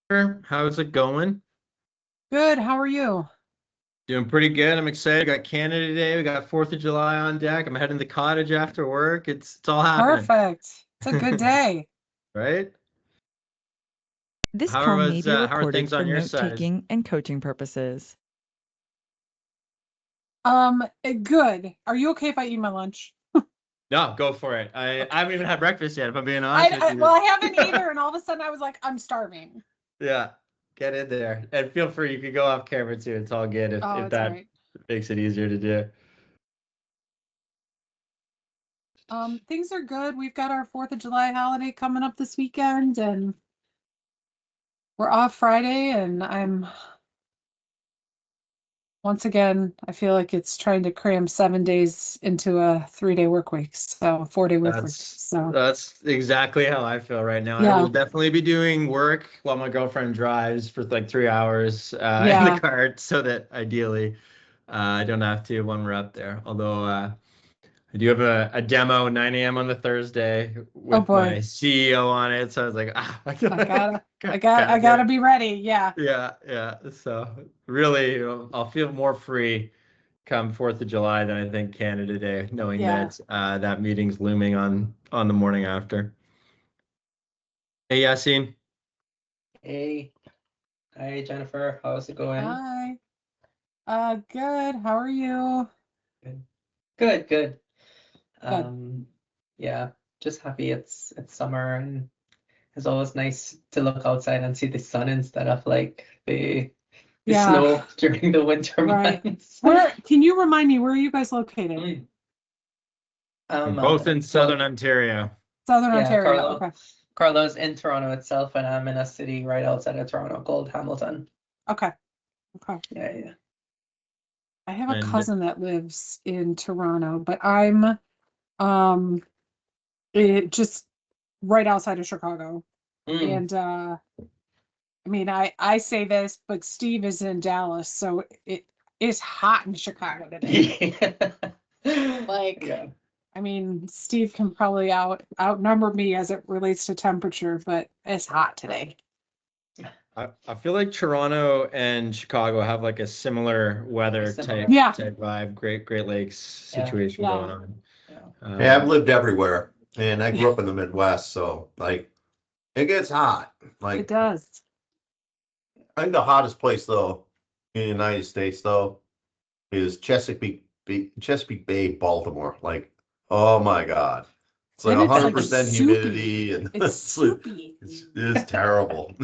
How's it going? Good. How are you? Doing pretty good. I'm excited. We got Canada Day. We got 4th of July on deck. I'm heading to the cottage after work. It's all happening, Perfect. It's a good day. right? This call may be How are recorded things for on your side? note-taking and coaching purposes. Good. Are you okay if I eat my lunch? No, go for it. I Okay. haven't even had breakfast yet, if I'm being honest with Well, you. I haven't either, and all of a sudden I was like, I'm starving. Yeah, get in there. And feel free, you can go off camera too. It's all good Oh, if it's all that right. makes it easier to do. Things are good. We've got our 4th of July holiday coming up this weekend, and we're off Friday, and once again, I feel like it's trying to cram 7 days into a 3-day work week, so 4-day work week. So That's exactly how I feel right now. I will yeah, definitely be doing work while my girlfriend drives for like 3 hours in the yeah. cart, so that ideally I don't have to when we're up there. Although I do have a demo 9 a.m. on the Thursday Oh with my boy. CEO on it, so I was like, I I gotta, gotta I do gotta it. be ready. Yeah. Yeah, yeah. So really, I'll feel more free come 4th of July than I think Canada Day, knowing Yeah. that that meeting's looming on the morning after. Hey, Yassine. Hey, hi Jennifer, how's it going? Hi. Good. How are you? Good, good, good. Good. Yeah, just happy it's summer and it's always nice to look outside and see the sun instead of like the Yeah. snow during the winter Right. months. Where can you remind me where are you guys located? Mm. Both in Southern Well, Ontario. Southern yeah, Ontario. Okay. Carlo's in Toronto itself, and I'm in a city right outside of Toronto called Hamilton. Okay. Okay. Yeah, yeah. I have a And cousin that lives in Toronto, but I'm just right outside of Chicago. Mm. And I mean I say this, but Steve is in Dallas, so it is hot in Chicago today. Like Yeah. I mean, Steve can probably outnumber me as it relates to temperature, but it's hot today. I feel like Toronto and Chicago have like a similar Very weather similar. Yeah, type vibe, Great Lakes Yeah, situation yeah, going on. yeah. Yeah, I've Um, lived everywhere, and I yeah. grew up in the Midwest, so like it gets hot. It Like does. I think the hottest place though in the United States though is Chesapeake Bay, Baltimore. Like, oh my God, it's like And it's like 100% soupy. humidity, and It's soupy. it's terrible.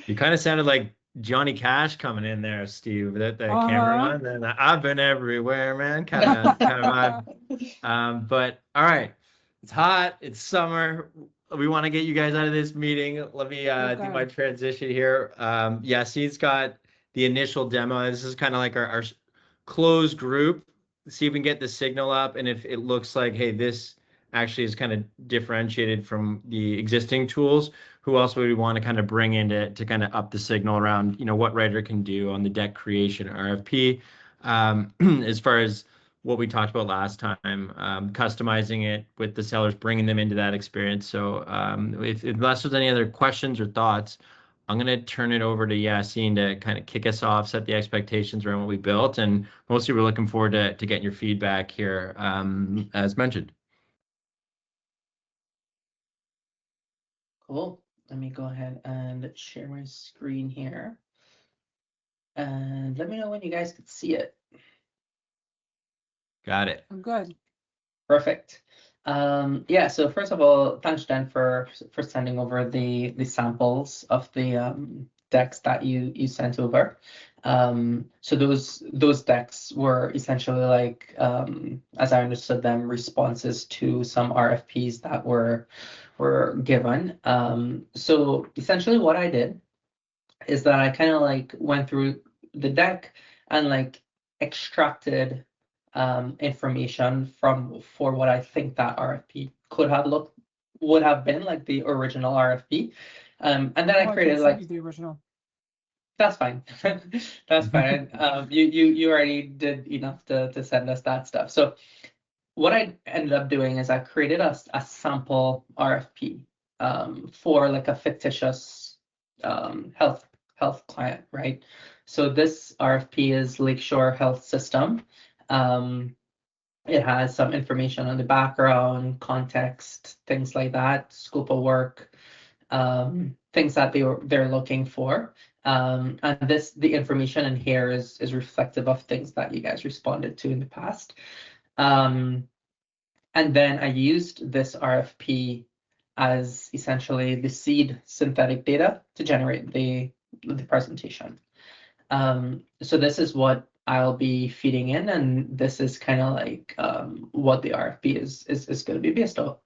you kind of sounded like Johnny Cash coming in there, Steve, that camera Uh-huh. on, and I've been everywhere, man, kind of vibe. But all right, it's hot, it's summer. We want to get you guys out of this meeting. Let me do my Okay. transition here. Yassine's got the initial demo. This is kind of like our closed group. See if we can get the signal up, and if it looks like, hey, this actually is kind of differentiated from the existing tools. Who else would we want to kind of bring in to kind of up the signal around, what Writer can do on the deck creation RFP, as far as what we talked about last time, customizing it with the sellers, bringing them into that experience. So if unless there's any other questions or thoughts, I'm going to turn it over to Yassine to kind of kick us off, set the expectations around what we built. And mostly we're looking forward to getting your feedback here, as mentioned. Cool. Let me go ahead and share my screen here. And let me know when you guys can see it. Got it. I'm good. Perfect. Yeah, so first of all, thanks Jen for sending over the samples of the decks that you sent over. So those decks were essentially like, as I understood them, responses to some RFPs that were given. So essentially what I did is that I kind of like went through the deck and like extracted information for what I think that RFP would have been like the original RFP. And then I Oh, I can created send like, you the original. that's fine. That's fine. You already did enough to send us that stuff. So what I ended up doing is I created a sample RFP for like a fictitious health client, right? So this RFP is Lakeshore Health System. It has some information on the background, context, things like that, scope of work, things that they're looking for. And the information in here is reflective of things that you guys responded to in the past. And then I used this RFP as essentially the seed synthetic data to generate the presentation. So this is what I'll be feeding in, and this is kind of like what the RFP is going to be based off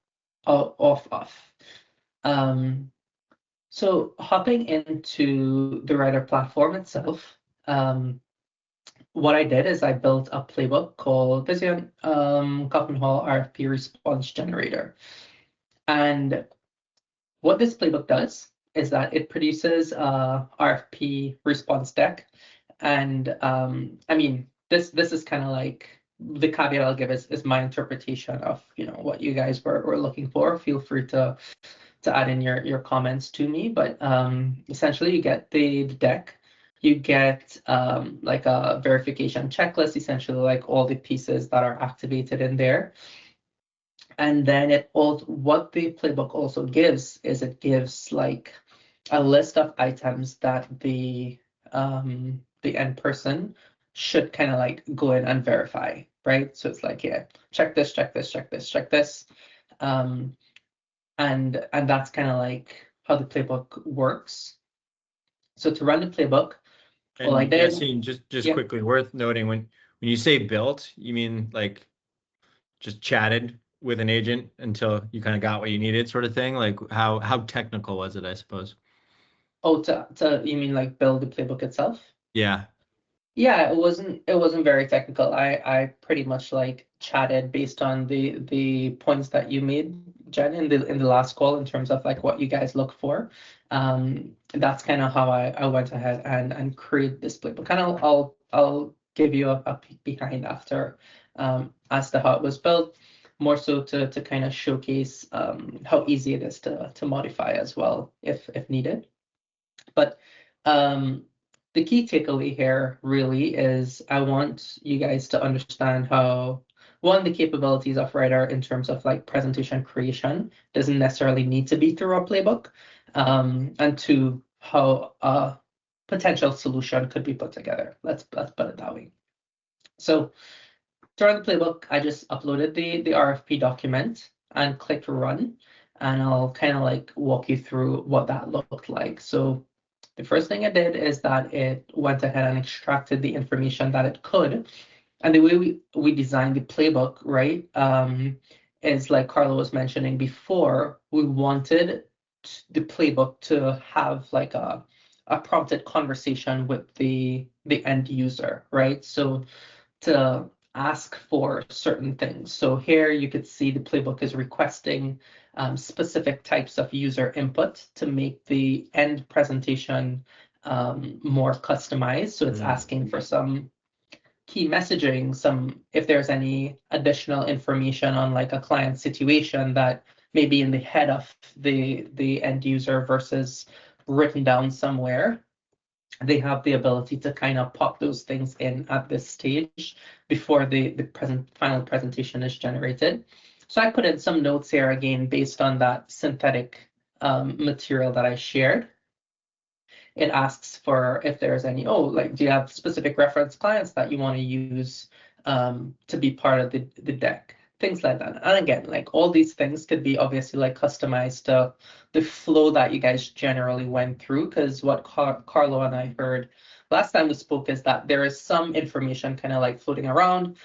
of. So hopping into the writer platform itself, what I did is I built a playbook called Vizient Kaufman Hall RFP Response Generator. And what this playbook does is that it produces a RFP response deck. And I mean, this is kind of like the caveat I'll give is my interpretation of what you guys were looking for. Feel free to add in your comments to me, but essentially you get the deck. You get like a verification checklist, essentially like all the pieces that are activated in there. And then what the playbook also gives is it gives like a list of items that the end person should kind of like go in and verify, right? So it's like, yeah, check this, check this, check this, check this. And that's kind of like how the playbook works. So to run the playbook, all I did. Yassine, just quickly worth noting, when you say built, you mean like just chatted with an agent until you kind of got what you needed, sort of thing? Like how technical was it, I suppose? Oh, you mean like build the playbook itself? Yeah. Yeah, it wasn't very technical. I pretty much like chatted based on the points that you made, Jen, in the last call in terms of like what you guys look for. That's kind of how I went ahead and create this playbook. And I'll give you a peek behind after as to how it was built, more so to kind of showcase how easy it is to modify as well if needed. But the key takeaway here really is I want you guys to understand how, one, the capabilities of Writer in terms of like presentation creation doesn't necessarily need to be through a playbook, and two, how a potential solution could be put together. Let's put it that way. So to run the playbook, I just uploaded the RFP document and clicked run, and I'll kind of like walk you through what that looked like. So the first thing it did is that it went ahead and extracted the information that it could. And the way we designed the playbook, right, is like Carla was mentioning before, we wanted the playbook to have like a prompted conversation with the end user, right? So to ask for certain things. So here you could see the playbook is requesting specific types of user input to make the end presentation more customized. So it's asking for some key messaging, if there's any additional information on like a client situation that may be in the head of the end user versus written down somewhere. They have the ability to kind of pop those things in at this stage before the final presentation is generated. So I put in some notes here again based on that synthetic material that I shared. It asks for if there's any, do you have specific reference clients that you want to use to be part of the deck? Things like that. And again, like all these things could be obviously like customized to the flow that you guys generally went through, because what Carlo and I heard last time we spoke is that there is some information kind of like floating around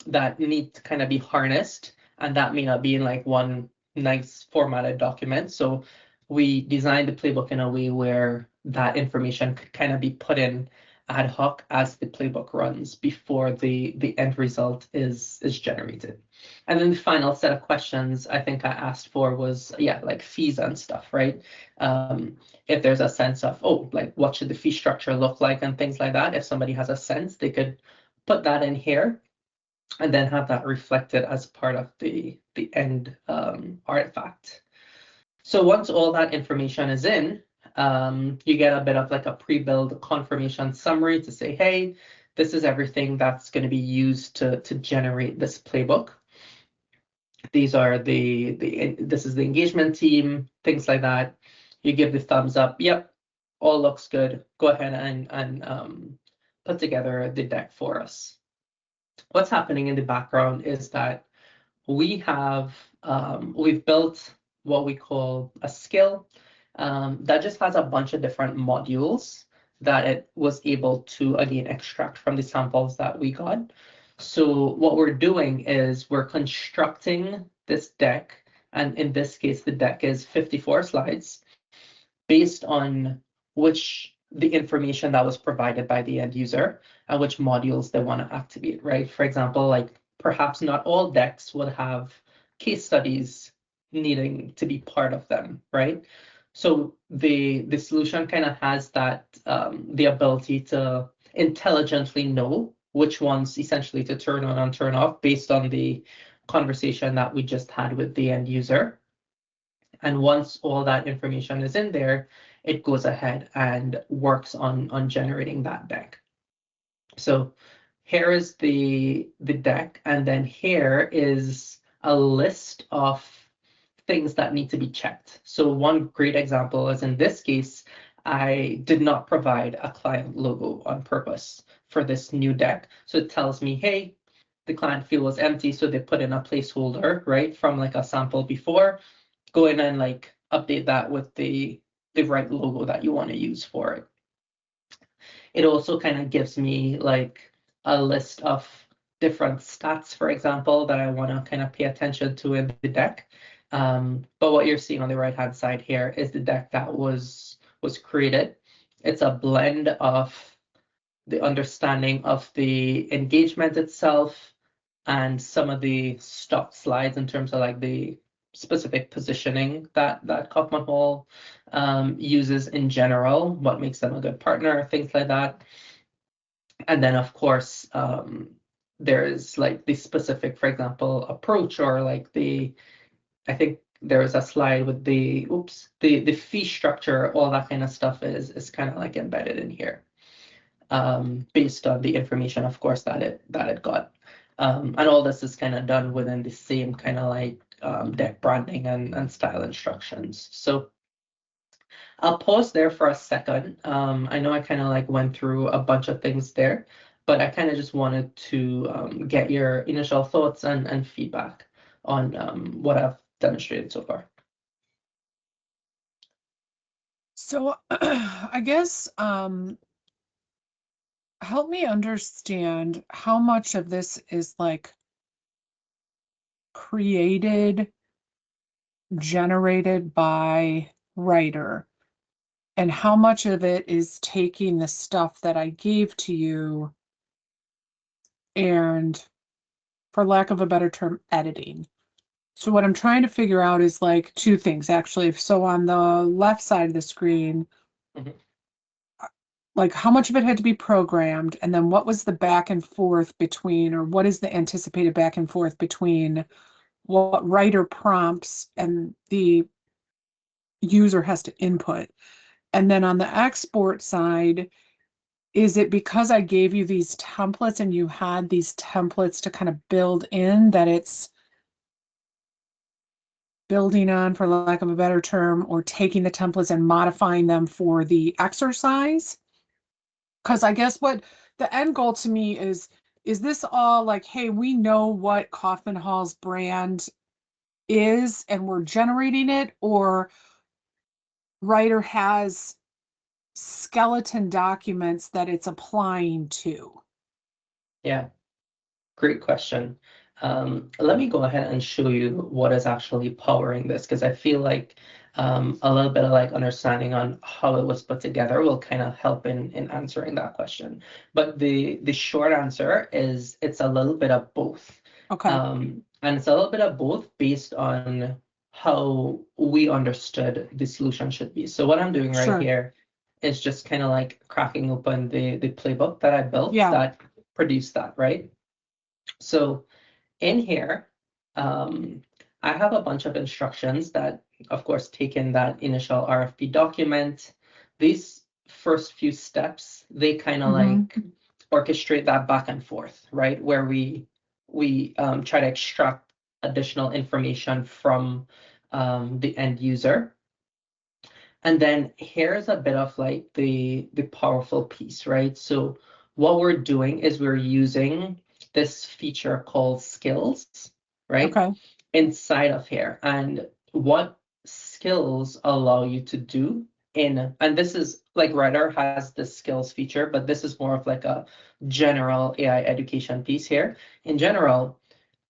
that need to kind of be harnessed, and that may not be in like one nice formatted document. So we designed the playbook in a way where that information could kind of be put in ad hoc as the playbook runs before the end result is generated. And then the final set of questions I think I asked for was, like fees and stuff, right? If there's a sense of, like what should the fee structure look like and things like that. If somebody has a sense, they could put that in here and then have that reflected as part of the end artifact. So once all that information is in, You get a bit of like a pre-built confirmation summary to say, hey, this is everything that's going to be used to generate this playbook. These are this is the engagement team, things like that. You give the thumbs up. Yep, all looks good. Go ahead and put together the deck for us. What's happening in the background is that we have we've built what we call a skill that just has a bunch of different modules that it was able to again extract from the samples that we got. So what we're doing is we're constructing this deck, and in this case the deck is 54 slides based on the information that was provided by the end user and which modules they want to activate, right? For example, like perhaps not all decks would have case studies needing to be part of them, right? So the solution kind of has that the ability to intelligently know which ones essentially to turn on and turn off based on the conversation that we just had with the end user. And once all that information is in there, it goes ahead and works on generating that deck. So here is the deck, and then here is a list of things that need to be checked. So one great example is in this case, I did not provide a client logo on purpose for this new deck. So it tells me, hey, the client field was empty, so they put in a placeholder, right, from like a sample before. Go in and like update that with the right logo that you want to use for it. It also kind of gives me like a list of different stats, for example, that I want to kind of pay attention to in the deck. But what you're seeing on the right hand side here is the deck that was created. It's a blend of the understanding of the engagement itself and some of the stock slides in terms of like the specific positioning that Kaufman Hall uses in general, what makes them a good partner, things like that. And then of course, there's like the specific, for example, approach, or like I think there was a slide with the fee structure, all that kind of stuff is kind of like embedded in here, based on the information, of course, that it got. And all this is kind of done within the same kind of like deck branding and style instructions. So I'll pause there for a second. I know I kind of like went through a bunch of things there, but I kind of just wanted to get your initial thoughts and feedback on what I've demonstrated so far. So I guess help me understand how much of this is like created, generated by writer, and how much of it is taking the stuff that I gave to you and, for lack of a better term, editing. So what I'm trying to figure out is like two things actually. So on the left side of the screen, like how much of it had to be programmed, and then what was the back and forth between, or what is the anticipated back and forth between what writer prompts and the user has to input. And then on the export side, is it because I gave you these templates and you had these templates to kind of build in, that it's building on, for lack of a better term, or taking the templates and modifying them for the exercise? Because I guess what the end goal to me is this all like, hey, we know what Kaufman Hall's brand is and we're generating it, or writer has skeleton documents that it's applying to? Yeah, great question. Let me go ahead and show you what is actually powering this, because I feel like a little bit of like understanding on how it was put together will kind of help in answering that question. But the short answer is it's a little bit of both. Okay. And it's a little bit of both based on how we understood the solution should be. So what I'm doing right here is just kind of like cracking open the playbook that I built that produced that, right? So in here, I have a bunch of instructions that, of course, take in that initial RFP document. these first few steps, they kind of Mhm. like orchestrate that back and forth, right? Where we try to extract additional information from the end user. And then here's a bit of like the powerful piece, right? So what we're doing is we're using this feature called skills, right? Okay. Inside of here. And what skills allow you to do and this is like Writer has the skills feature, but this is more of like a general AI education piece here. In general,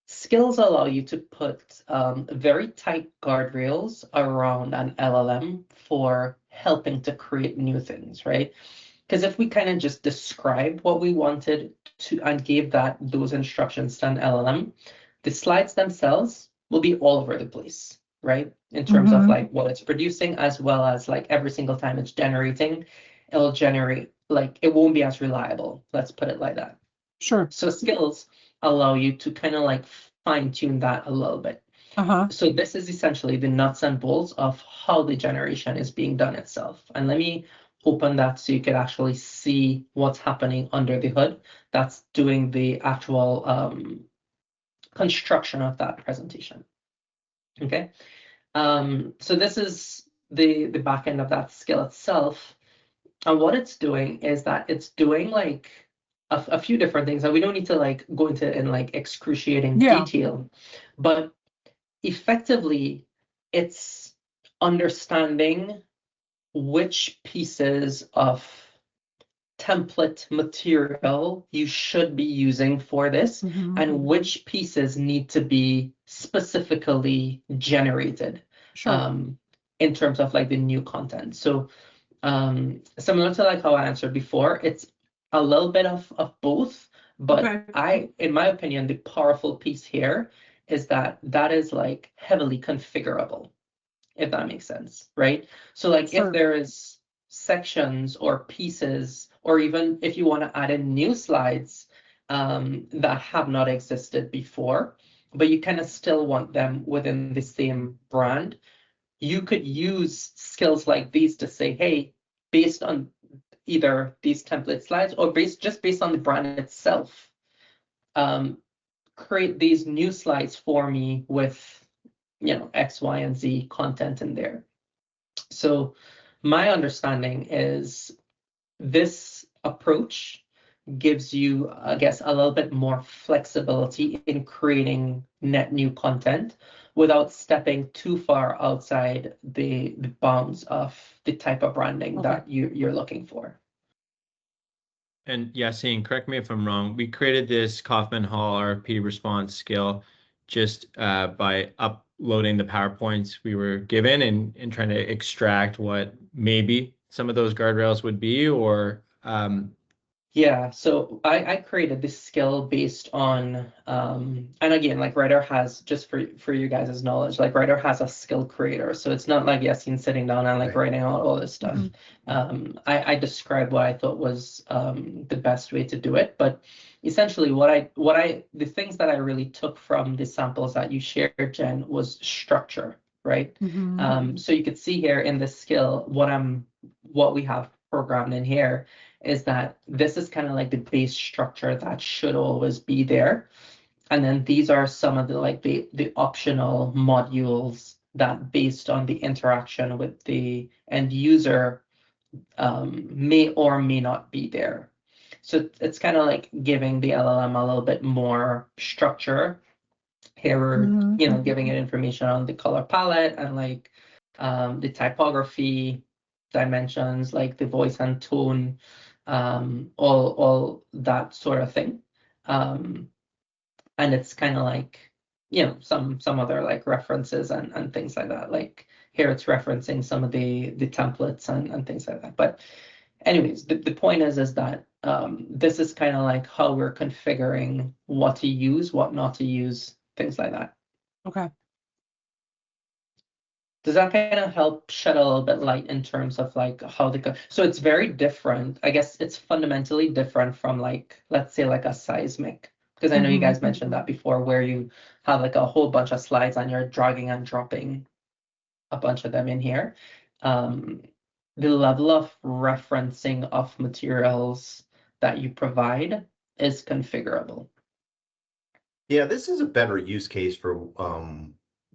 skills allow you to put very tight guardrails around an LLM for helping to create new things, right? Because if we kind of just describe what we wanted to and gave those instructions to an LLM, the slides themselves will be all over the place, right? In terms of Mhm. like what it's producing, as well as like every single time it's generating, it'll generate like it won't be as reliable. Let's put it like that. Sure. So skills allow you to kind of like fine tune that a little bit. Uh-huh. So this is essentially the nuts and bolts of how the generation is being done itself. And let me open that so you can actually see what's happening under the hood. That's doing the actual construction of that presentation. Okay. So this is the back end of that skill itself. And what it's doing is that it's doing like a few different things, and we don't need to like go into it in like excruciating Yeah. detail, but effectively it's understanding which pieces of template material you should be using for this Mhm. and which pieces need to be specifically generated Sure. in terms of like the new content. So similar to like how I answered before, it's a little bit of both, but Okay. in my opinion, the powerful piece here is that is like heavily configurable, if that makes sense, right? So like if Sure. there is sections or pieces, or even if you want to add in new slides that have not existed before, but you kind of still want them within the same brand, you could use skills like these to say, hey, based on either these template slides or just based on the brand itself, create these new slides for me with, X, Y, and Z content in there. So my understanding is this approach gives you, I guess, a little bit more flexibility in creating net new content without stepping too far outside the bounds of the type of branding Okay. that you're looking for. And Yassine, correct me if I'm wrong. We created this Kaufman Hall RFP response skill just by uploading the PowerPoints we were given and trying to extract what maybe some of those guardrails would be, or Yeah, so I created this skill based on, and again, like Writer has, just for you guys' knowledge, like Writer has a skill creator. So it's not like Yassine sitting down and like Right. writing out all this stuff. Mhm. I described what I thought was the best way to do it. But essentially the things that I really took from the samples that you shared, Jen, was structure, right? Mhm. So you could see here in this skill, what we have programmed in here is that this is kind of like the base structure that should always be there. And then these are some of the like the optional modules that, based on the interaction with the end user, may or may not be there. So it's kind of like giving the LLM a little bit more structure. Here we're, Mhm. giving it information on the color palette and like the typography, dimensions, like the voice and tone, all that sort of thing. And it's kind of like, some other like references and things like that. Like here it's referencing some of the templates and things like that. But anyways, the point is that this is kind of like how we're configuring what to use, what not to use, things like that. Okay. Does that kind of help shed a little bit light in terms of like how they go? So it's very different. I guess it's fundamentally different from like, let's say like a Seismic, because I know you guys Mhm. mentioned that before, where you have like a whole bunch of slides and you're dragging and dropping a bunch of them in here. the level of referencing of materials that you provide is configurable. Yeah, this is a better use case for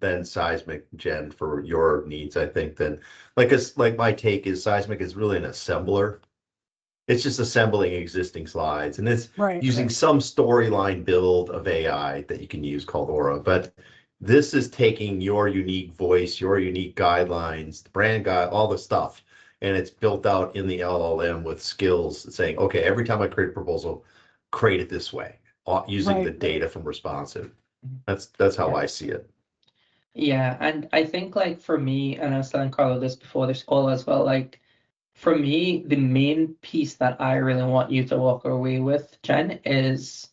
than Seismic, Jen, for your needs, I think, than like my take is Seismic is really an assembler. It's just assembling existing slides, and it's Right. using some storyline build of AI that you can use called Aura. But this is taking your unique voice, your unique guidelines, the brand guide, all the stuff, and it's built out in the LLM with skills saying, okay, every time I create a proposal, create it this way, using the Right. data from responsive. That's how I see it. Yeah, and I think like for me, and I was telling Carlo this before this call as well, like for me, the main piece that I really want you to walk away with, Jen, is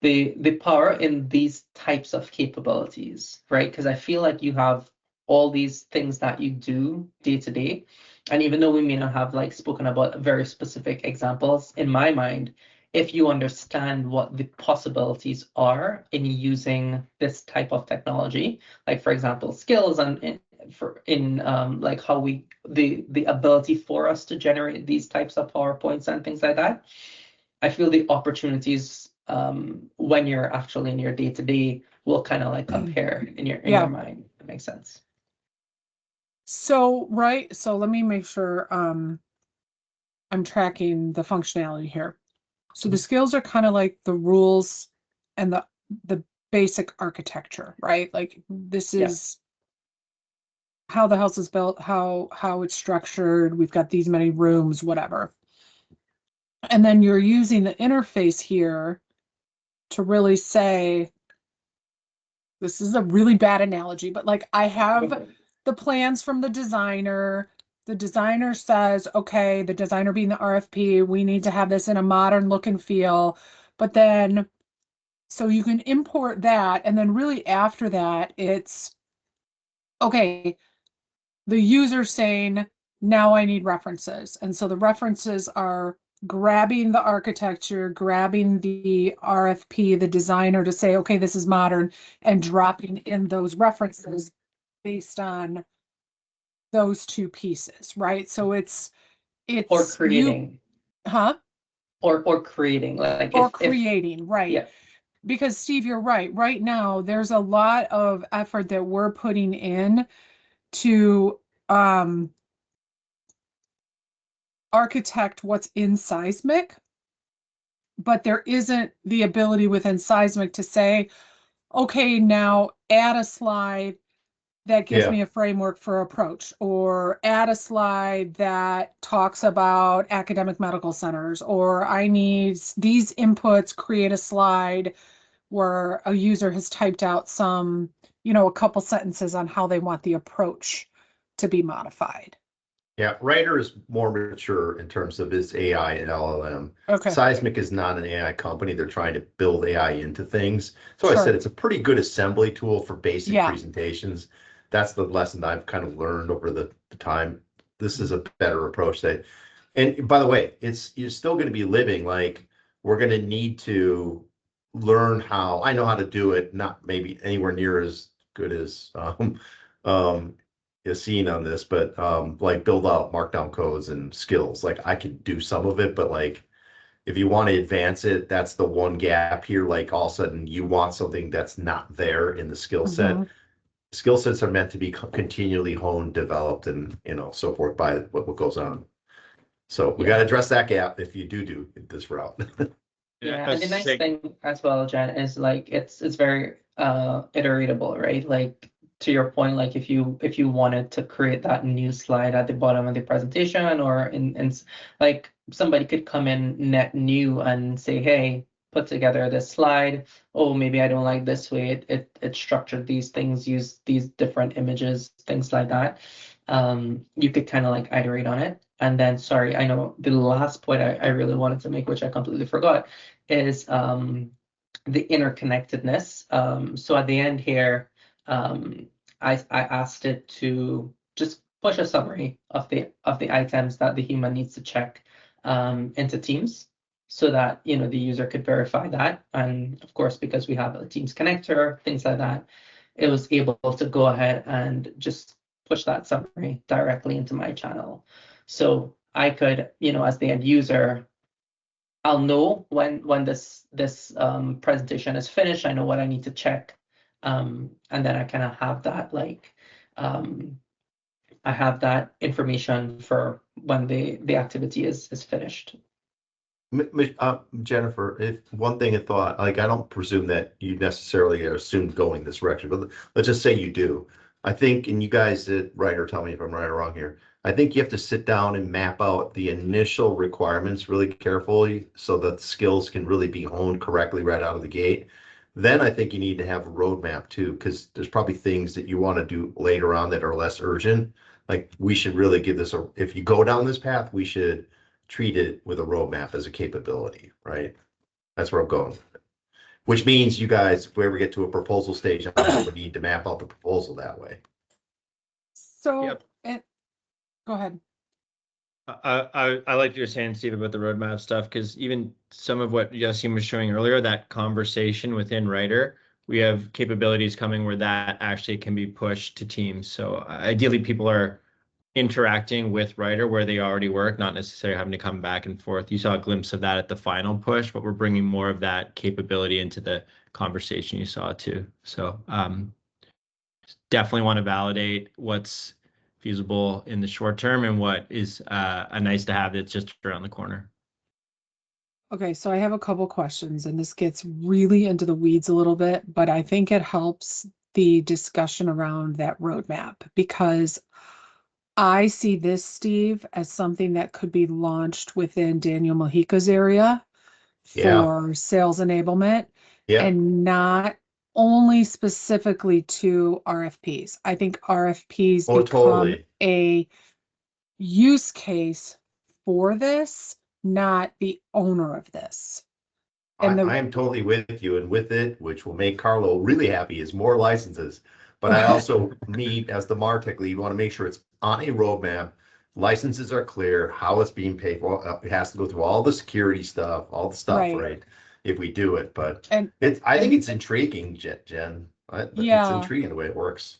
the power in these types of capabilities, right? Because I feel like you have all these things that you do day to day. And even though we may not have like spoken about very specific examples, in my mind, if you understand what the possibilities are in using this type of technology, like for example, skills and like how the ability for us to generate these types of PowerPoints and things like that, I feel the opportunities when you're actually in your day-to-day will kind of like compare in your mind. That makes sense. So, right. So let me make sure I'm tracking the functionality here. So the skills are kind of like the rules and the basic architecture, right? Like this is how the house is built, how it's structured. We've got these many rooms, whatever. And then you're using the interface here to really say, this is a really bad analogy, but like I have the plans from the designer. The designer says, okay, the designer being the RFP, we need to have this in a modern look and feel. But then, so you can import that. And then really after that, it's, okay, the user saying, now I need references. And so the references are grabbing the architecture, grabbing the RFP, the designer to say, okay, this is modern, and dropping in those references based on those two pieces, right? So it's Or creating. Or creating, like or creating, right? Yeah. Because Steve, you're right. Right now, there's a lot of effort that we're putting in to architect what's in Seismic, but there isn't the ability within Seismic to say, okay, now add a slide that gives me a framework for approach, or add a slide that talks about academic medical centers, or I need these inputs, create a slide where a user has typed out some, a couple sentences on how they want the approach to be modified. Yeah, Writer is more mature in terms of its AI and LLM. Okay. Seismic is not an AI company. They're trying to build AI into things. So Sure. I said it's a pretty good assembly tool for basic Yeah. presentations. That's the lesson that I've kind of learned over the time. This is a better approach and by the way, you're still going to be living, like we're going to need to learn how. I know how to do it, not maybe anywhere near as good as Yassine on this, but like build out markdown codes and skills. Like I could do some of it, but like if you want to advance it, that's the one gap here. Like all of a sudden you want something that's not there in the skill set. Mhm. Skill sets are meant to be continually honed, developed, and so forth by what goes on. So we got to address that gap if you do this route. Yeah, and the nice thing as well, Jen, is like it's very iteratable, right? Like to your point, like if you wanted to create that new slide at the bottom of the presentation, or in like somebody could come in net new and say, hey, put together this slide. Oh, maybe I don't like this way. It structured these things, use these different images, things like that. You could kind of like iterate on it. And then, sorry, I know the last point I really wanted to make, which I completely forgot, is the interconnectedness. So at the end here, I asked it to just push a summary of the items that the human needs to check into Teams, so that the user could verify that. And of course, because we have a Teams connector, things like that, it was able to go ahead and just push that summary directly into my channel. So I could, as the end user, I'll know when this presentation is finished. I know what I need to check, and then I kind of have that I have that information for when the activity is finished. Jennifer, if one thing I thought, like, I don't presume that you necessarily assume going this direction, but let's just say you do. I think, and you guys that write or tell me if I'm right or wrong here, I think you have to sit down and map out the initial requirements really carefully so that the skills can really be honed correctly right out of the gate. Then I think you need to have a roadmap too, because there's probably things that you want to do later on that are less urgent. Like, we should really give this if you go down this path, we should treat it with a roadmap as a capability, right? That's where I'm going with it. Which means you guys, if we ever get to a proposal stage, we need to map out the proposal that way. So, go ahead. I like what you're saying, Steve, about the roadmap stuff, because even some of what Yassine was showing earlier, that conversation within Writer, we have capabilities coming where that actually can be pushed to teams. So ideally, people are interacting with Writer where they already work, not necessarily having to come back and forth. You saw a glimpse of that at the final push, but we're bringing more of that capability into the conversation you saw too. So definitely want to validate what's feasible in the short term and what is a nice to have that's just around the corner. Okay, so I have a couple questions, and this gets really into the weeds a little bit, but I think it helps the discussion around that roadmap, because I see this, Steve, as something that could be launched within Daniel Mojica's area for sales enablement, and not only specifically to RFPs. I think RFPs become a use case for this, not the owner of this. And I am totally with you, and with it, which will make Carlo really happy, is more licenses. But I also need, as the MarTech lead, want to make sure it's on a roadmap. Licenses are clear, how it's being paid for. It has to go through all the security stuff, all the stuff, right? If we do it, but I think it's intriguing, Jen. It's intriguing the way it works.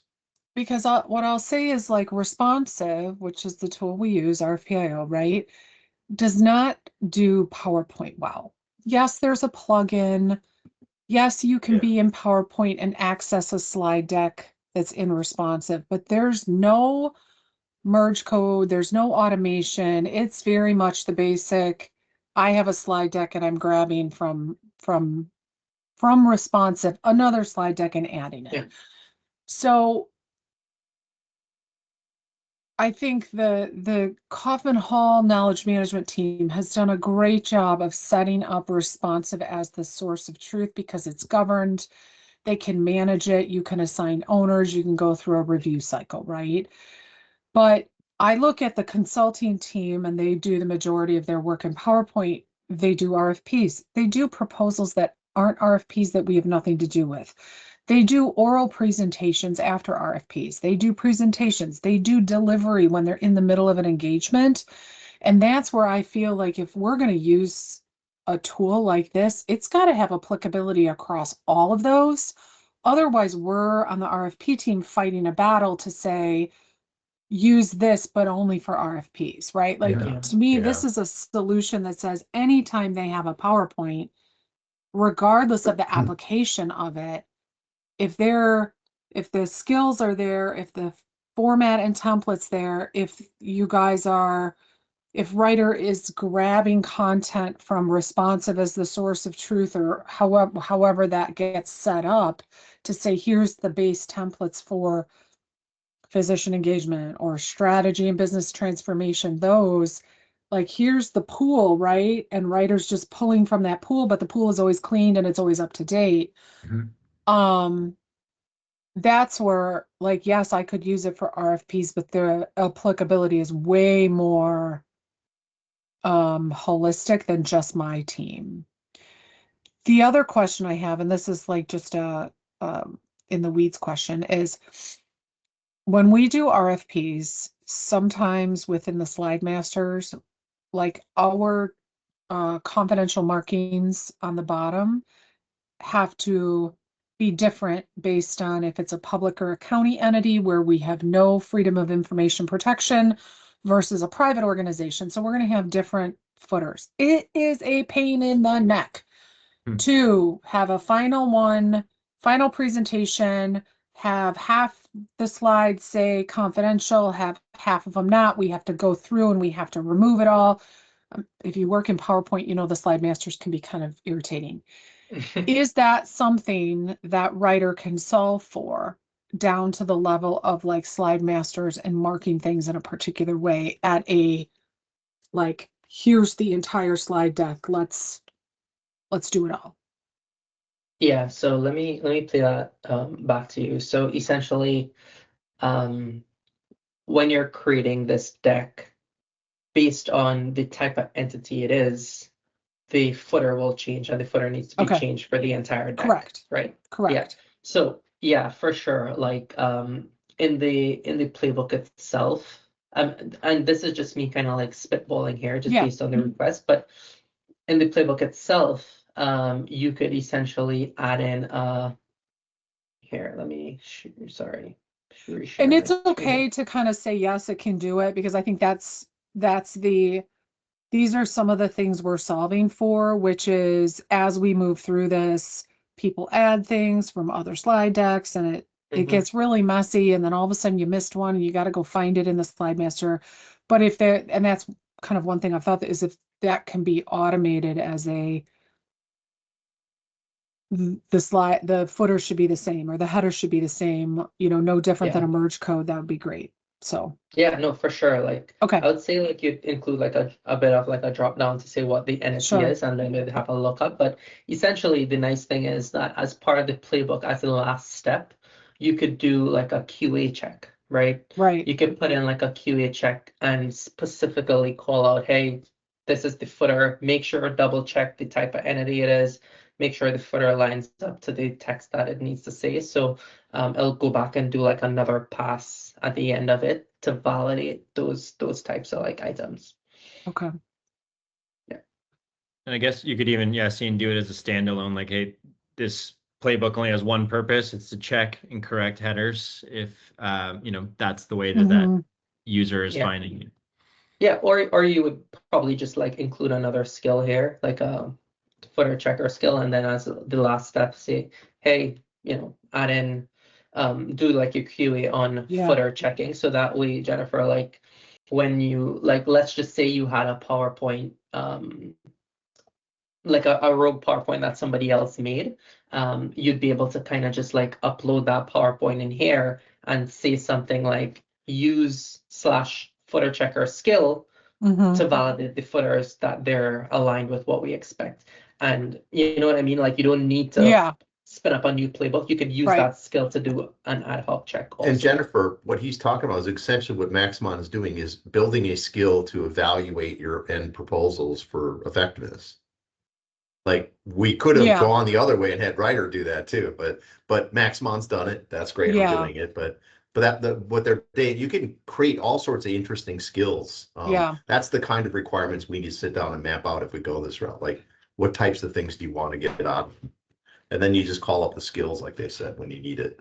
Because what I'll say is, like, responsive, which is the tool we use, RFPIO, right, does not do PowerPoint well. Yes, there's a plugin. Yes, you can be in PowerPoint and access a slide deck that's in responsive, but there's no merge code, there's no automation. It's very much the basic. I have a slide deck and I'm grabbing from responsive another slide deck and adding it. So I think the Kaufman Hall knowledge management team has done a great job of setting up responsive as the source of truth, because it's governed. They can manage it. You can assign owners. You can go through a review cycle, right? But I look at the consulting team, and they do the majority of their work in PowerPoint. They do RFPs. They do proposals that aren't RFPs that we have nothing to do with. They do oral presentations after RFPs. They do presentations. They do delivery when they're in the middle of an engagement. And that's where I feel like if we're going to use a tool like this, it's got to have applicability across all of those. Otherwise, we're on the RFP team fighting a battle to say, use this, but only for RFPs, right? Like, to me, this is a solution that says anytime they have a PowerPoint, regardless of the application of it, if the skills are there, if the format and templates there, if Writer is grabbing content from responsive as the source of truth, or however that gets set up to say, here's the base templates for physician engagement or strategy and business transformation, those, like, here's the pool, right? And Writer's just pulling from that pool, but the pool is always cleaned and it's always up to date. That's where, like, yes, I could use it for RFPs, but the applicability is way more holistic than just my team. The other question I have, and this is like just a in the weeds question, is when we do RFPs, sometimes within the slide masters, like, our confidential markings on the bottom have to be different based on if it's a public or a county entity where we have no freedom of information protection versus a private organization. So we're going to have different footers. It is a pain in the neck to have a final presentation, have half the slides say confidential, have half of them not. We have to go through and we have to remove it all. If you work in PowerPoint, you know the slide masters can be kind of irritating. Is that something that writer can solve for, down to the level of like slide masters and marking things in a particular way at a, like, here's the entire slide deck, let's do it all? Yeah, so let me play that back to you. So essentially, when you're creating this deck, based on the type of entity it is, the footer will change, and the footer needs to be Okay. changed for the entire deck. Correct. Right? Correct. Yeah. So yeah, for sure. Like in the playbook itself, and this is just me kind of like spitballing here, just Yeah. based on the request, but in the playbook itself, you could essentially add in here, let me sorry. And it's okay to kind of say yes, it can do it, because I think these are some of the things we're solving for, which is as we move through this, people add things from other slide decks, and it gets really messy, and then all of a sudden you missed one and you got to go find it in the slide master. But if that, and that's kind of one thing I thought, that is, if that can be automated as the footer should be the same, or the header should be the same, no different than a merge code, that would be great. So yeah, no, for sure. Like, okay, I would say like you'd include like a bit of like a drop down to say what the entity is, and then they'd have a lookup. But essentially, the nice thing is that as part of the playbook, as the last step, you could do like a QA check, right? Right. You can put in like a QA check and specifically call out, hey, this is the footer. Make sure double check the type of entity it is. Make sure the footer lines up to the text that it needs to say. So it'll go back and do like another pass at the end of it to validate those types of like items. Okay. Yeah. And I guess you could even, do it as a standalone, like, hey, this playbook only has one purpose. It's to check incorrect headers if, that's the way that user is finding it. Yeah, or you would probably just like include another skill here, like a footer checker skill, and then as the last step, say, hey, add in, do like your QA on footer checking, so that way, Jennifer, like when you let's just say you had a PowerPoint, like a rogue PowerPoint that somebody else made, you'd be able to kind of just like upload that PowerPoint in here and say something like use/footer checker skill to validate the footers that they're aligned with what we expect. And you know what I mean? Like, you don't need to spin up a new playbook. You could use that skill to do an ad hoc check also. And Jennifer, what he's talking about is essentially what Maximon is doing, is building a skill to evaluate your end proposals for effectiveness. Like, we could have gone the other way and had writer do that too, but Maximon's done it. That's great on doing it. But what they're saying, you can create all sorts of interesting skills. That's the kind of requirements we need to sit down and map out if we go this route. Like, what types of things do you want to get on? And then you just call up the skills, like they said, when you need it.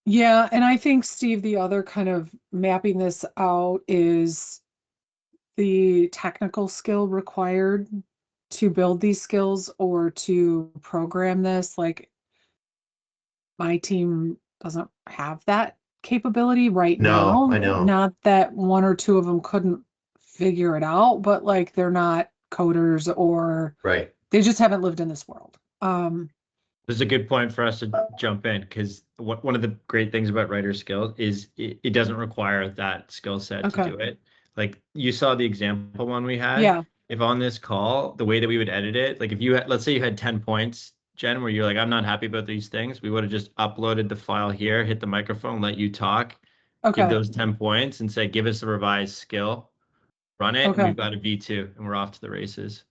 Yeah, and I think, Steve, the other kind of mapping this out is the technical skill required to build these skills or to program this. Like, my team doesn't have that capability right now. I know. Not that one or two of them couldn't figure it out, but like, they're not coders, or they just haven't lived in this world. This is a good point for us to jump in, because one of the great things about writer skill is it doesn't require that skill set to do it. Like, you saw the example one we had. Yeah. If on this call, the way that we would edit it, like if you had, let's say you had 10 points, Jen, where you're like, I'm not happy about these things, we would have just uploaded the file here, hit the microphone, let you talk, give those 10 points and say, give us a revised skill, run it, and we've got a V2 and we're off to the races.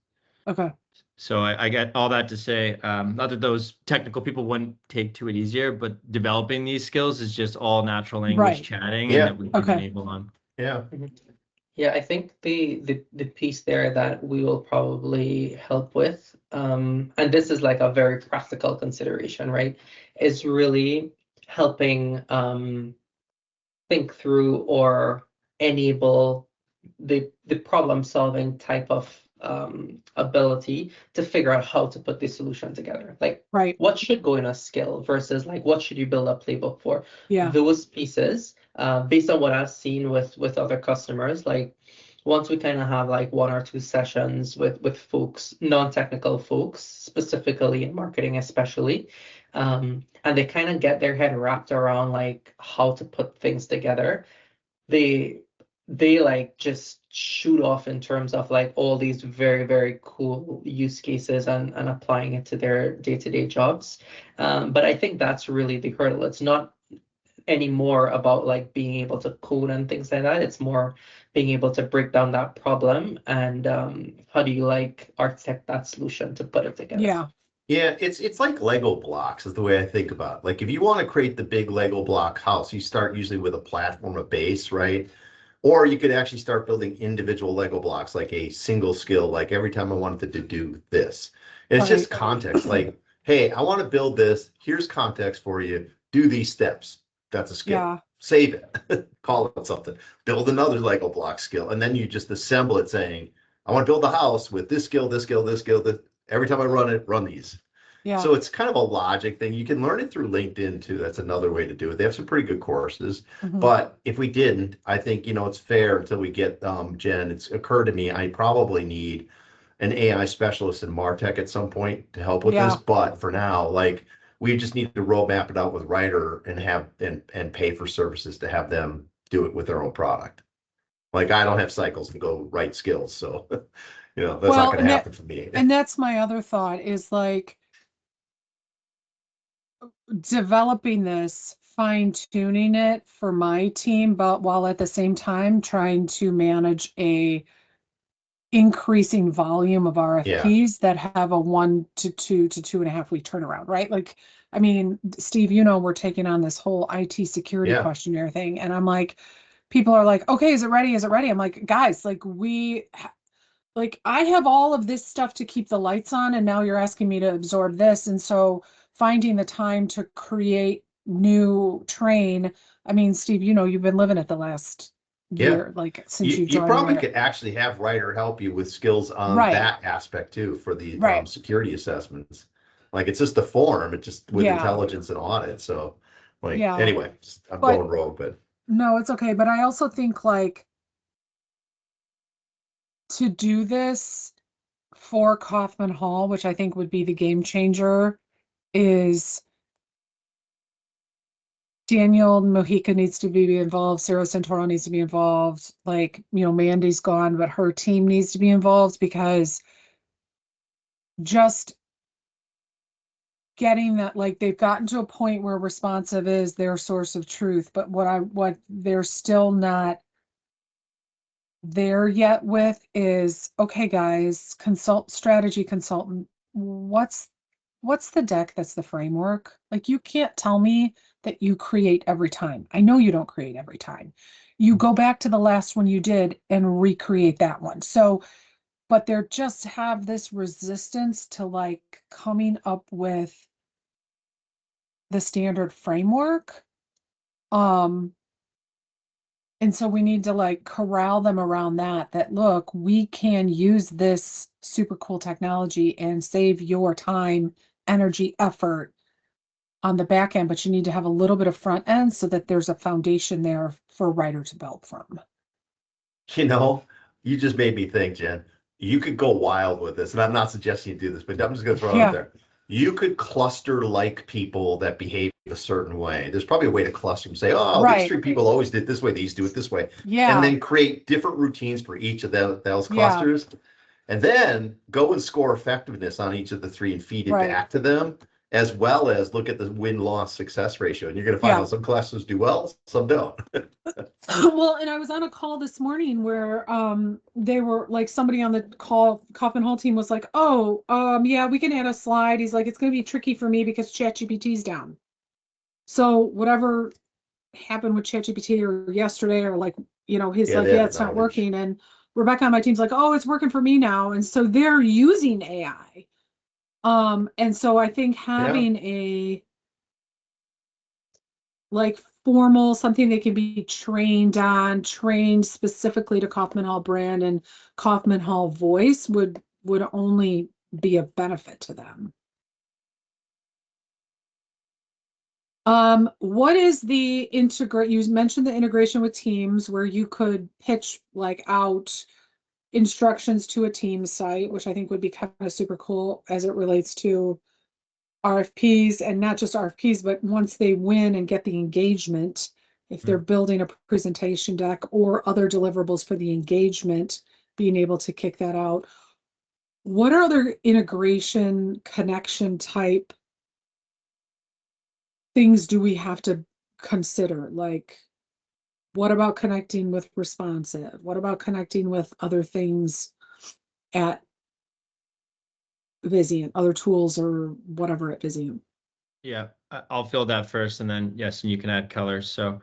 Okay. So I get all that to say, not that those technical people wouldn't take to it easier, but developing these skills is just all natural language chatting, and that we can enable on. Yeah. Yeah, I think the piece there that we will probably help with, and this is like a very practical consideration, right, is really helping think through or enable the problem solving type of ability to figure out how to put this solution together. Like, Right. what should go in a skill versus like what should you build a playbook for? Yeah. Those pieces, based on what I've seen with other customers, like once we kind of have like 1 or 2 sessions with folks, non-technical folks, specifically in marketing especially, and they kind of get their head wrapped around like how to put things together, they like just shoot off in terms of like all these very, very cool use cases and applying it to their day-to-day jobs. But I think that's really the hurdle. It's not anymore about like being able to code and things like that. It's more being able to break down that problem and how do you like architect that solution to put it together. Yeah. Yeah, it's like Lego blocks is the way I think about it. Like if you want to create the big Lego block house, you start usually with a platform, a base, right? Or you could actually start building individual Lego blocks, like a single skill, like every time I wanted to do this. And it's just Right. context, like, hey, I want to build this. Here's context for you. Do these steps. That's a skill. Yeah. Save it. Call it something. Build another Lego block skill. And then you just assemble it saying, I want to build a house with this skill, this skill, this skill, this. Every time I run it, run these. Yeah. So it's kind of a logic thing. You can learn it through LinkedIn too. That's another way to do it. They have some pretty good courses. Mhm. But if we didn't, I think, it's fair until we get Jen. It's occurred to me, I probably need an AI specialist in MarTech at some point to help with Yeah. this. But for now, like we just need to roadmap it out with Writer and have and pay for services to have them do it with their own product. Like I don't have cycles to go write skills. So, that's Well, not going and to that- happen for me. And that's my other thought is like developing this, fine tuning it for my team, but while at the same time trying to manage a increasing volume of RFPs that have a 1 to 2 to 2.5 week turnaround, right? Like, I mean, Steve, we're taking on this whole IT security Yeah. questionnaire thing. And I'm like, people are like, okay, is it ready? Is it ready? I'm like, guys, like I have all of this stuff to keep the lights on, and now you're asking me to absorb this. And so finding the time to create new train. I mean, Steve, you've been living it the last year, like since you've You joined probably me. could actually have Writer help you with skills on Right. that aspect too for the Right. security assessments. Like it's just a form, it's just with Yeah. intelligence and audit. So like Yeah. anyway, I'm But- going rogue, but No, it's okay. But I also think like to do this for Kaufman Hall, which I think would be the game changer, is Daniel Mojica needs to be involved. Sarah Santoro needs to be involved. Like, Mandy's gone, but her team needs to be involved because just getting that, like they've gotten to a point where responsive is their source of truth, but what they're still not there yet with is, okay, guys, strategy consultant, what's the deck that's the framework? Like you can't tell me that you create every time. I know you don't create every time. You go back to the last one you did and recreate that one. So, but they're just have this resistance to like coming up with the standard framework. And so we need to like corral them around that look, we can use this super cool technology and save your time, energy, effort on the back end, but you need to have a little bit of front end so that there's a foundation there for a writer to build from. you just made me think, Jen. You could go wild with this, and I'm not suggesting you do this, but I'm just going to throw it out there. You could cluster like people that behave a certain way. There's probably a way to cluster them. Say, oh, Right. these 3 people always did this way. These do it this way. Yeah. And then create different routines for each of those Yeah. clusters. And then go and score effectiveness on each of the 3 and feed it Right. back to them, as well as look at the win-loss success ratio. And you're going to find Yeah. out some clusters do well, some don't. Well, and I was on a call this morning where they were like somebody on the call Kaufman Hall team was like, oh, yeah, we can add a slide. He's like, it's gonna be tricky for me because ChatGPT's down. So whatever happened with ChatGPT or yesterday or like, he's Yeah, like, they had yeah, an it's not outage. working. And Rebecca on my team's like, oh, it's working for me now. And so they're using AI. And so I think having a like formal, something they can be trained on, trained specifically to Kaufman Hall brand and Kaufman Hall voice would only be a benefit to them. What is the integrate? You mentioned the integration with Teams where you could pitch like out instructions to a Teams site, which I think would be kind of super cool as it relates to RFPs, and not just RFPs, but once they win and get the engagement, if they're building a presentation deck or other deliverables for the engagement, being able to kick that out. What are other integration connection type things do we have to consider? Like, what about connecting with responsive? What about connecting with other things at Vizient, other tools or whatever at Vizient? Yeah, I'll fill that first, and then yes, and you can add colors. So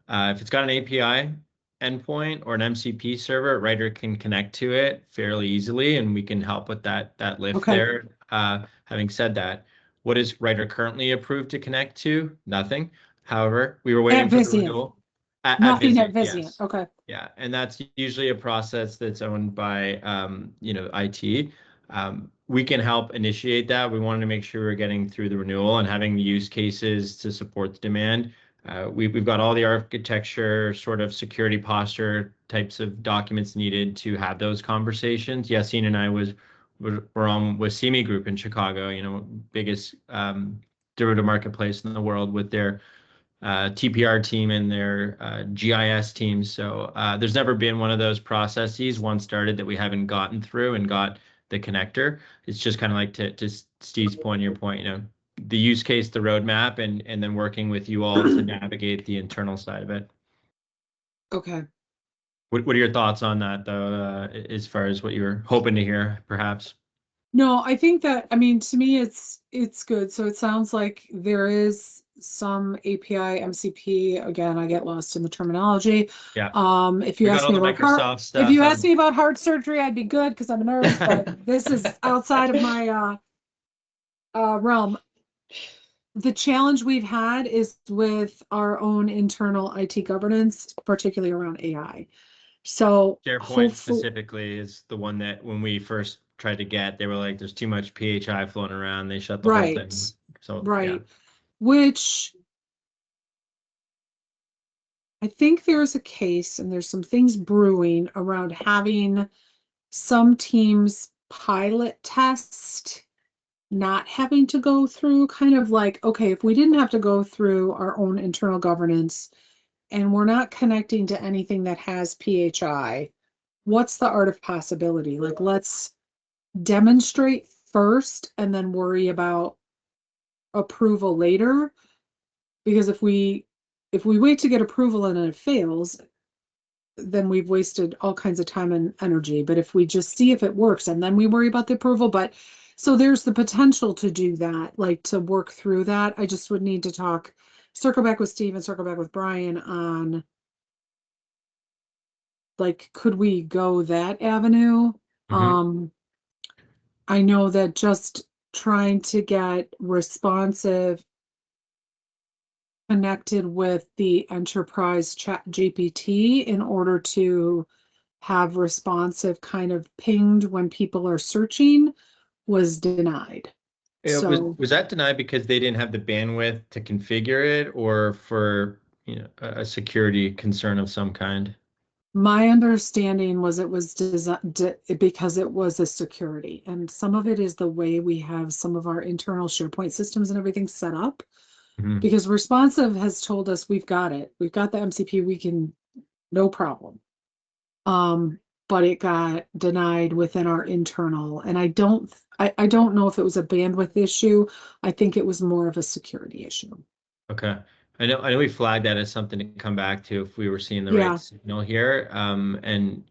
if it's got an API endpoint or an MCP server, Writer can connect to it fairly easily, and we can help with that lift there. Having said that, what is Writer currently approved to connect to? Nothing. However, we were waiting for the renewal. Nothing at Vizient. Yes. Okay. Yeah, and that's usually a process that's owned by IT. We can help initiate that. We wanted to make sure we're getting through the renewal and having the use cases to support the demand. We've got all the architecture, sort of security posture types of documents needed to have those conversations. Yassine and I were on with CME Group in Chicago, biggest derivative marketplace in the world with their TPR team and their GIS team. So there's never been one of those processes once started that we haven't gotten through and got the connector. It's just kind of like to Steve's point, your point, the use case, the roadmap, and then working with you all to navigate the internal side of it. Okay. What are your thoughts on that, though, as far as what you were hoping to hear, perhaps? No, I think that, I mean, to me, it's good. So it sounds like there is some API, MCP. Again, I get lost in the terminology. Yeah. If you ask me about Microsoft stuff, if you ask me about heart surgery, I'd be good because I'm a nurse, but this is outside of my realm. The challenge we've had is with our own internal IT governance, particularly around AI. So SharePoint specifically is the one that when we first tried to get, they were like, there's too much PHI floating around. They shut the whole thing. So yeah. Which I think there's a case and there's some things brewing around having some teams pilot test, not having to go through kind of like, okay, if we didn't have to go through our own internal governance and we're not connecting to anything that has PHI, what's the art of possibility? Like, let's demonstrate first and then worry about approval later. Because if we wait to get approval and it fails, then we've wasted all kinds of time and energy. But if we just see if it works and then we worry about the approval, so there's the potential to do that, like to work through that. I just would need to circle back with Steve and circle back with Brian on, like, could we go that avenue? Mm-hmm. I know that just trying to get responsive connected with the enterprise chat GPT in order to have responsive kind of pinged when people are searching was denied. Was that denied because they didn't have the bandwidth to configure it, or for a security concern of some kind? My understanding was it was designed because it was a security, and some of it is the way we have some of our internal SharePoint systems and everything set up. Mm-hmm. Because responsive has told us we've got it. We've got the MCP. We can, no problem. But it got denied within our internal, and I don't know if it was a bandwidth issue. I think it was more of a security issue. Okay. I know we flagged that as something to come back to if we were seeing the right signal here. And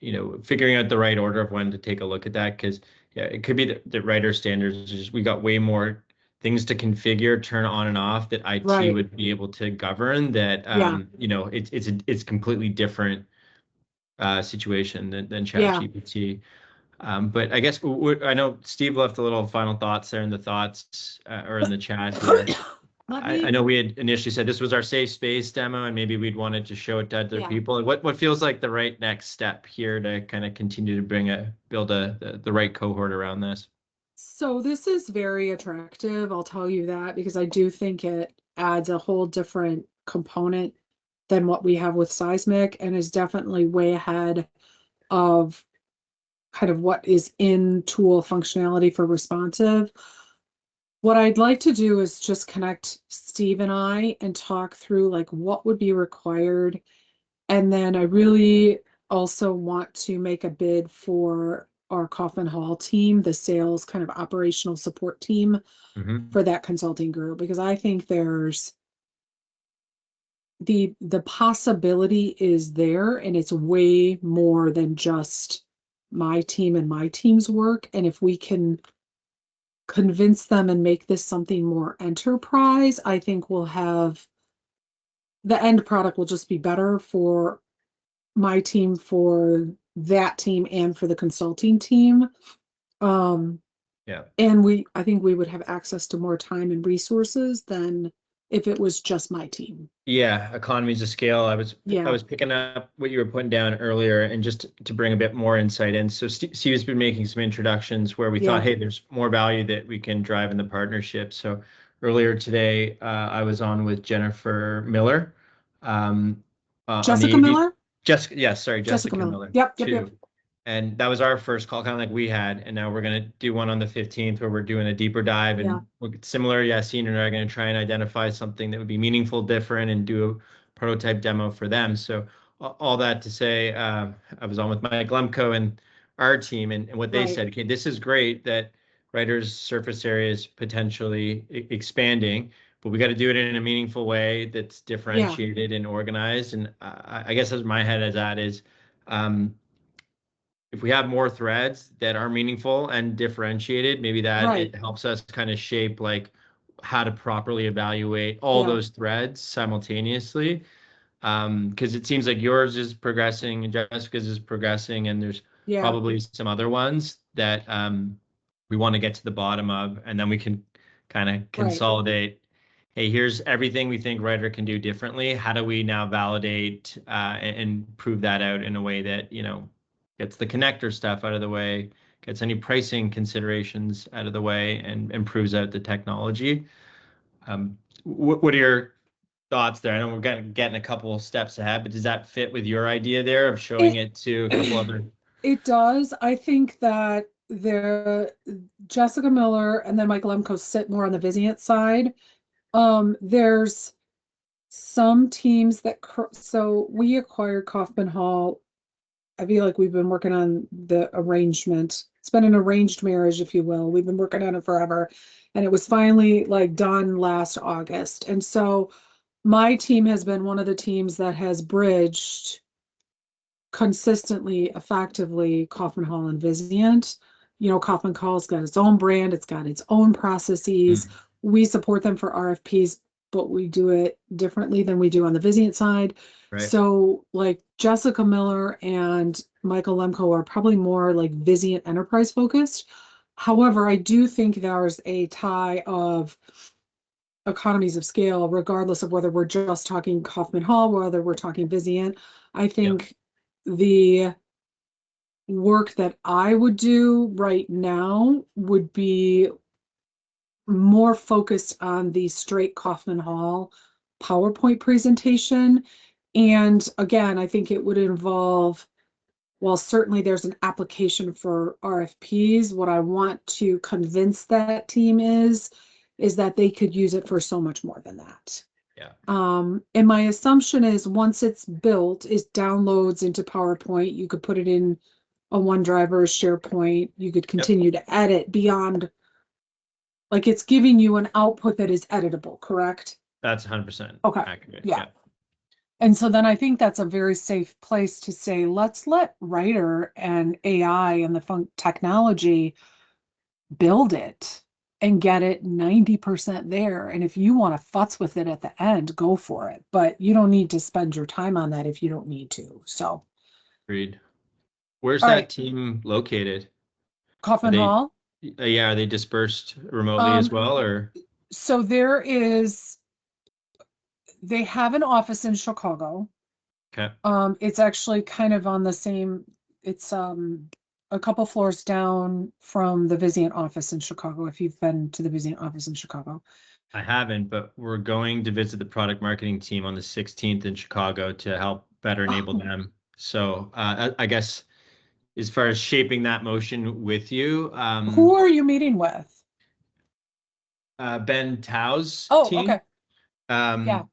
figuring out the right order of when to take a look at that, because it could be the writer standards. Just we got way more things to configure, turn on and off that IT would be able to govern. That it's completely different situation than ChatGPT. But I guess I know Steve left a little final thoughts there in the thoughts or in the chat here. I know we had initially said this was our safe space demo, and maybe we'd wanted to show it to other people. What feels like the right next step here to kind of continue to build the right cohort around this? So this is very attractive, I'll tell you that, because I do think it adds a whole different component than what we have with Seismic, and is definitely way ahead of kind of what is in tool functionality for responsive. What I'd like to do is just connect Steve and I and talk through like what would be required. And then I really also want to make a bid for our Kaufman Hall team, the sales kind of operational support team for that consulting group, because I think there's the possibility is there, and it's way more than just my team and my team's work. And if we can convince them and make this something more enterprise, I think we'll have the end product will just be better for my team, for that team, and for the consulting team. And I think we would have access to more time and resources than if it was just my team. Yeah, economies of scale. I was picking up what you were putting down earlier, and just to bring a bit more insight in. So Steve's been making some introductions where we thought, hey, there's more value that we can drive in the partnership. So earlier today, I was on with Jennifer Miller. Jessica Miller? Jessica Miller. Yep. And that was our first call, kind of like we had. And now we're going to do one on the 15th where we're doing a deeper dive. And similar, Yassine and I are going to try and identify something that would be meaningful, different, and do a prototype demo for them. So all that to say, I was on with Mike Lemko and our team, and what they said, okay, this is great that writers' surface area is potentially expanding, but we got to do it in a meaningful way that's differentiated and organized. And I guess as my head is at is, if we have more threads that are meaningful and differentiated, maybe that it helps us kind of shape like how to properly evaluate all those threads simultaneously. Because it seems like yours is progressing and Jessica's is progressing, and there's probably some other ones that we want to get to the bottom of, and then we can kind of consolidate. Hey, here's everything we think writer can do differently. How do we now validate and prove that out in a way that, gets the connector stuff out of the way, gets any pricing considerations out of the way, and improves out the technology. What are your thoughts there? I know we're getting a couple steps ahead, but does that fit with your idea there of showing it to a couple other? It does. I think that Jessica Miller and then Mike Lemko sit more on the Vizient side. There's some teams that, so we acquired Kaufman Hall. I feel like we've been working on the arrangement. It's been an arranged marriage, if you will. We've been working on it forever. And it was finally like done last August. And so my team has been one of the teams that has bridged consistently, effectively, Kaufman Hall and Vizient. Kaufman Hall's got its own brand. It's got its own processes. We support them for RFPs, but we do it differently than we do on the Vizient side. So like Jessica Miller and Michael Lemko are probably more like Vizient enterprise focused. However, I do think there's a tie of economies of scale, regardless of whether we're just talking Kaufman Hall, whether we're talking Vizient. I think the work that I would do right now would be more focused on the straight Kaufman Hall PowerPoint presentation. And again, I think it would involve, well, certainly there's an application for RFPs. What I want to convince that team is that they could use it for so much more than that. And my assumption is once it's built, it downloads into PowerPoint. You could put it in a OneDrive or a SharePoint. You could continue to edit beyond, like it's giving you an output that is editable, correct? That's 100% accurate. Yeah. And so then I think that's a very safe place to say, let's let writer and AI and the technology build it and get it 90% there. And if you want to futz with it at the end, go for it. But you don't need to spend your time on that if you don't need to. So. Agreed. Where's that team located? Kaufman Hall? Are they dispersed remotely as well, or? So there is they have an office in Chicago. Okay. It's actually kind of on the same, it's a couple floors down from the Vizient office in Chicago, if you've been to the Vizient office in Chicago. I haven't, but we're going to visit the product marketing team on the 16th in Chicago to help better enable them. So I guess as far as shaping that motion with you, Who are you meeting with? Ben Tao's Oh, team. okay. Yeah.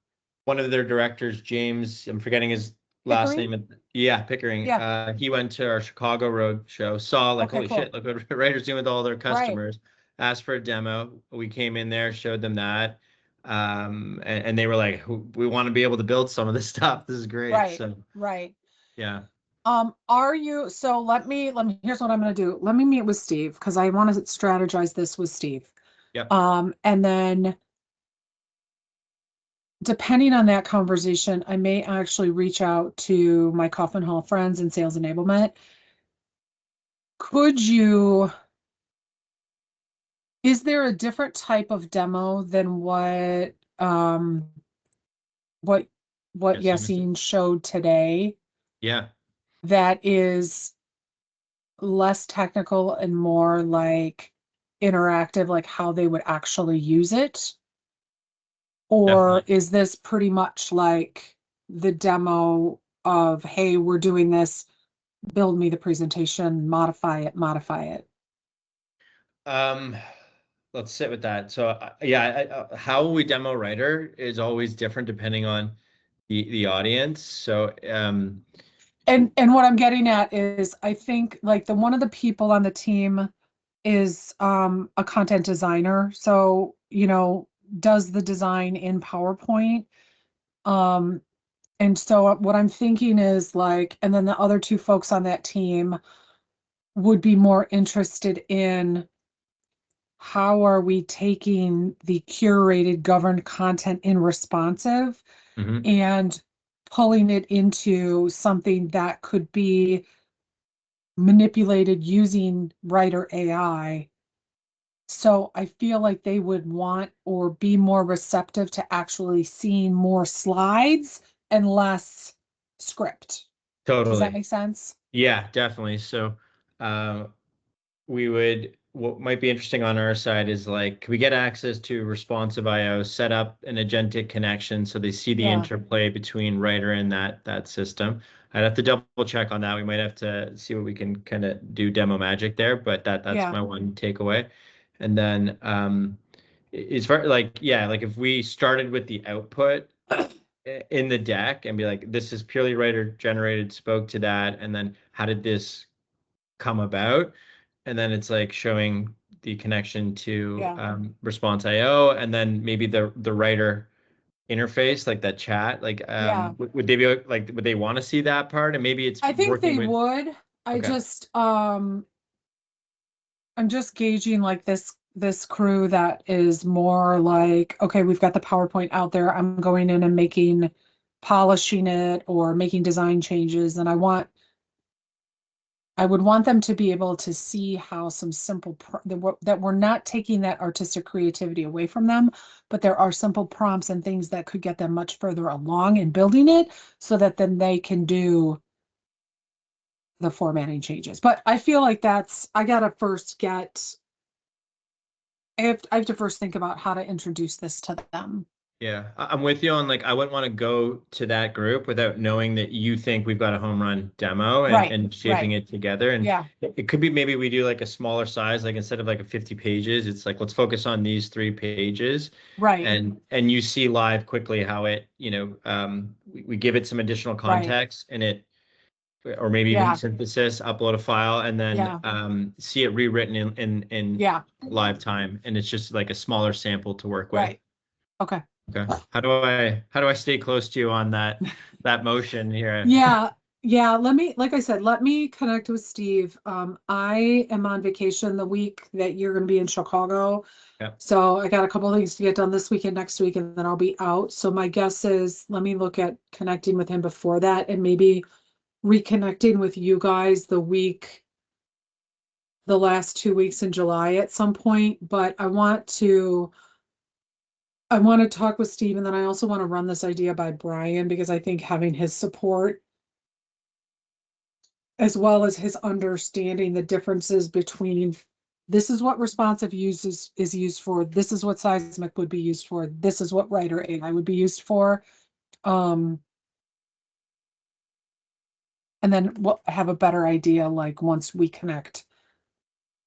One of their directors, James, I'm forgetting his last Pickering? name. Yeah, Pickering. Yeah. He went to our Chicago road show, saw like, Okay, holy cool. shit, look what writers doing with all their customers. Asked for a demo. We came in there, showed them that. And they were like, we want to be able to build some of this stuff. This is great. Right. So Right. yeah. Are you, so let me, here's what I'm going to do. Let me meet with Steve because I want to strategize this with Steve. Yep. And then depending on that conversation, I may actually reach out to my Kaufman Hall friends in sales enablement. Is there a different type of demo than what Yassine showed today Yeah. that is less technical and more like interactive, like how they would actually use it? Or Definitely. is this pretty much like the demo of, hey, we're doing this, build me the presentation, modify it? Let's sit with that. So yeah, how we demo writer is always different depending on the audience. So And what I'm getting at is I think like one of the people on the team is a content designer. So, does the design in PowerPoint. And so what I'm thinking is like, and then the other two folks on that team would be more interested in how are we taking the curated governed content in responsive mhm. and pulling it into something that could be manipulated using writer AI. So I feel like they would want or be more receptive to actually seeing more slides and less script. Does that Totally. make sense? Yeah, definitely. So what might be interesting on our side is like, can we get access to responsive IO, set up an agentic connection so they see the Yeah. interplay between writer and that system. I'd have to double check on that. We might have to see what we can kind of do demo magic there, but that's Yeah. my one takeaway. And then as far like, yeah, like if we started with the output in the deck and be like, this is purely writer generated, spoke to that, and then how did this come about? And then it's like showing the connection to Yeah. response IO, and then maybe the writer interface, like that chat. Like Yeah. would they be like, would they want to see that part? And maybe it's I think working they with would. Okay. I'm just gauging like this crew that is more like, okay, we've got the PowerPoint out there. I'm going in and polishing it or making design changes. And I would want them to be able to see how some simple, that we're not taking that artistic creativity away from them, but there are simple prompts and things that could get them much further along in building it so that then they can do the formatting changes. But I feel like I gotta first I have to first think about how to introduce this to them. Yeah, I'm with you on like, I wouldn't want to go to that group without knowing that you think we've got a home run demo and shaping it together. And Yeah. it could be maybe we do like a smaller size, like instead of like a 50 pages, it's like, let's focus on these 3 pages. Right. And you see live quickly how it, we give it some additional context and it, or maybe even synthesis, upload a file, and then see it rewritten in live time. And it's just like a smaller sample to work with. Right. Okay. Okay. How do I stay close to you on that motion here? Yeah. Like I said, let me connect with Steve. I am on vacation the week that you're going to be in Chicago. Yep. So I got a couple of things to get done this week and next week, and then I'll be out. So my guess is let me look at connecting with him before that and maybe reconnecting with you guys the last 2 weeks in July at some point. But I want to I want to talk with Steve, and then I also want to run this idea by Brian, because I think having his support as well as his understanding the differences between this is what responsive is used for, this is what Seismic would be used for, this is what writer AI would be used for. And then we'll have a better idea, like once we connect,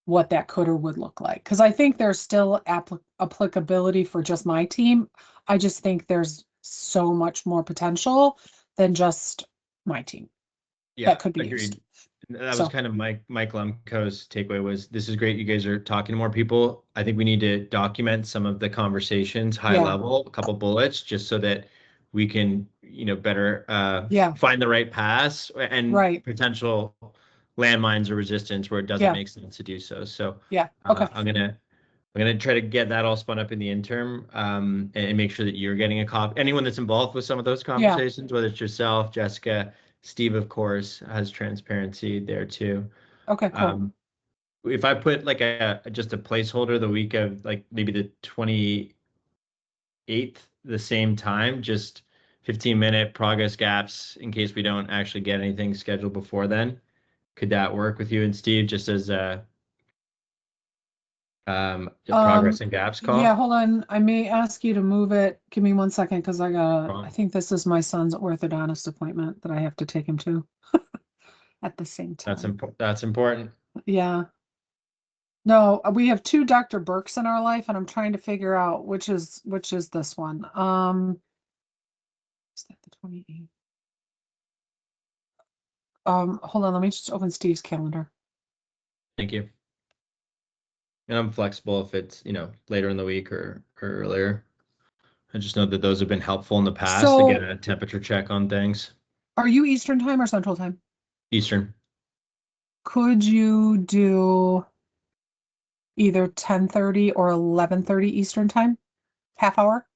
what that could or would look like. Because I think there's still applicability for just my team. I just think there's so much more potential than just my team that could be used. That was kind of Mike Lemko's takeaway was, this is great. You guys are talking to more people. I think we need to document some of the conversations, high level, a couple bullets, just so that we can, better find the right paths and potential landmines or resistance where it doesn't make sense to do so. So I'm gonna try to get that all spun up in the interim, and make sure that you're getting a copy. Anyone that's involved with some of those conversations, whether it's yourself, Jessica, Steve, of course, has transparency there too. Okay, cool. If I put like just a placeholder the week of like maybe the 28th, the same time, just 15-minute progress gaps in case we don't actually get anything scheduled before then. Could that work with you and Steve, just as a progress and gaps call? Yeah, hold on. I may ask you to move it. Give me 1 second, because I think this is my son's orthodontist appointment that I have to take him to at the same time. That's important. Yeah. No, we have 2 Dr. Burks in our life, and I'm trying to figure out which is this one. Is that the 28th? Hold on, let me just open Steve's calendar. Thank you. And I'm flexible if it's, later in the week or earlier. I just know that those have been helpful in the past to get a temperature check on things. Are you Eastern time or Central time? Eastern. Could you do either 10:30 or 11:30 Eastern time? Half hour?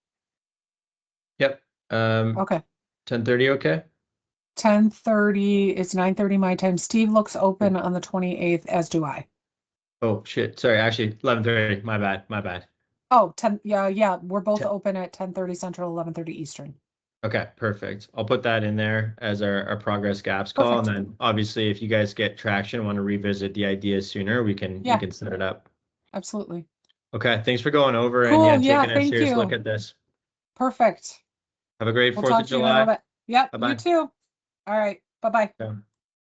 Yep. Okay. 10:30, okay? 10:30, it's 9:30 my time. Steve looks open on the 28th, as do I. Oh, shit. Sorry, actually, 11:30. My bad. Oh, 10, yeah, we're both open at 10:30 Central, 11:30 Eastern. Okay, perfect. I'll put that in there as our progress gaps call. Perfect. And then obviously if you guys get traction, want to revisit the ideas sooner, we can set it up. Absolutely. Okay, thanks for going over Cool, and taking a thank serious you. look at this. Perfect. Have a great We'll 4th talk of to you in a little July. bit. Yep, Bye-bye. you too. All right, bye-bye. Yeah.